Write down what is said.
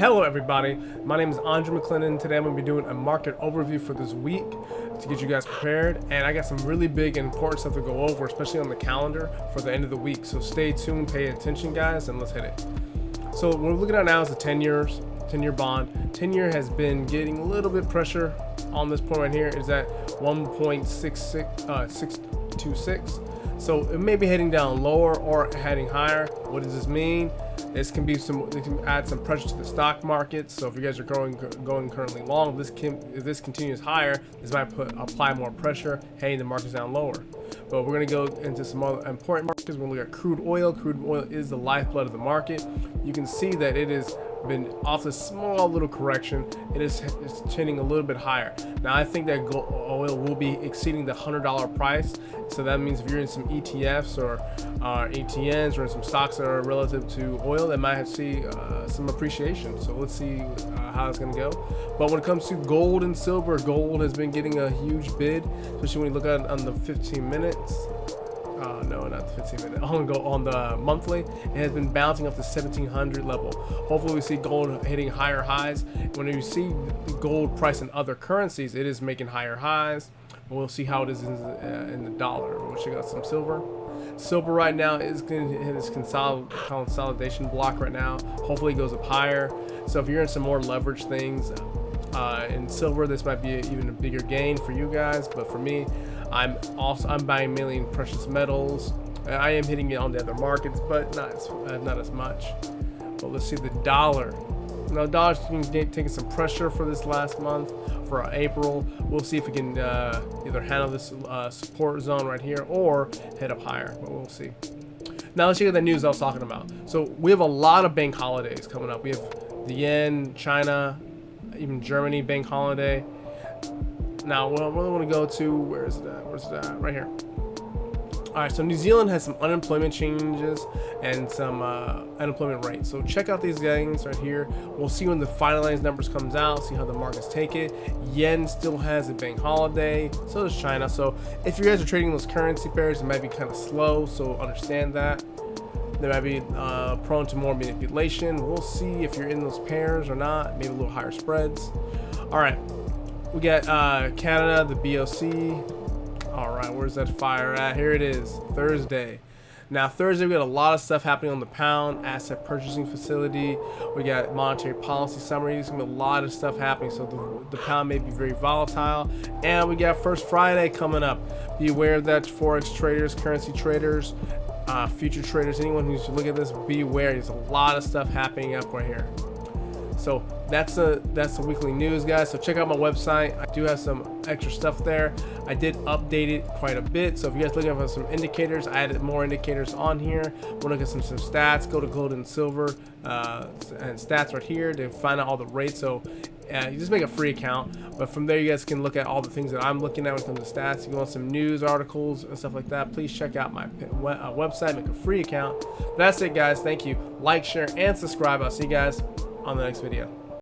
Hello everybody, my name is McClendon. Today I'm going to be doing a market overview for this week to get you guys prepared, and I got some really big and important stuff to go over, especially on the calendar for the end of the week. So stay tuned, pay attention guys, and let's hit it. So what we're looking at now is the 10-year bond. 10-year has been getting a little bit pressure on this point right here. Is at 1.626. So it may be heading down lower or heading higher. What does this mean? This can be it can add some pressure to the stock market. So if you guys are going currently long, if this continues higher, this might apply more pressure, heading the markets down lower. But we're going to go into some other important markets. We're going to look at crude oil. Crude oil is the lifeblood of the market. You can see that it has been off a small little correction. It's trending a little bit higher. Now I think that oil will be exceeding the $100 price. So that means if you're in some ETFs or ATNs or in some stocks that are relative to oil, they might have to see some appreciation. So let's see how it's going to go. But when it comes to gold and silver, gold has been getting a huge bid, especially when you look at it on the 15 minutes. No, not the 15 minute. On the monthly, it has been bouncing up the 1700 level. Hopefully we see gold hitting higher highs. When you see the gold price in other currencies, it is making higher highs. We'll see how it is in the dollar. We'll check out some silver. Silver right now is going to hit its consolidation block right now. Hopefully it goes up higher. So if you're in some more leverage things in silver, this might be even a bigger gain for you guys. But for me, I'm buying mainly in precious metals. I am hitting it on the other markets, but not as much. But let's see the dollar. Now, the dollar's taking some pressure for this last month, for April. We'll see if we can either handle this support zone right here or head up higher, but we'll see. Now, let's check out the news I was talking about. So we have a lot of bank holidays coming up. We have the yen, China, even Germany bank holiday. Now, what I really want to go to, where's it at? Right here. All right, so New Zealand has some unemployment changes and some unemployment rates. So check out these things right here. We'll see when the finalized numbers comes out, see how the markets take it. Yen still has a bank holiday, so does China. So if you guys are trading those currency pairs, it might be kind of slow, so understand that. They might be prone to more manipulation. We'll see if you're in those pairs or not, maybe a little higher spreads. All right, we got Canada, the BOC. All right, where's that fire at? Here it is, Thursday. Now, Thursday, we got a lot of stuff happening on the pound, asset purchasing facility. We got monetary policy summary. There's gonna be a lot of stuff happening, so the pound may be very volatile. And we got First Friday coming up. Be aware of that, Forex traders, currency traders, future traders, anyone who's looking at this, be aware. There's a lot of stuff happening up right here. So that's the weekly news, guys. So check out my website. I do have some extra stuff there. I did update it quite a bit. So if you guys looking for some indicators, I added more indicators on here. Want to look at some stats? Go to gold and silver and stats right here to find out all the rates. So you just make a free account, but from there you guys can look at all the things that I'm looking at when it comes to stats. If you want some news articles and stuff like that, please check out my website. Make a free account. But that's it, guys. Thank you. Like, share, and subscribe. I'll see you guys on the next video.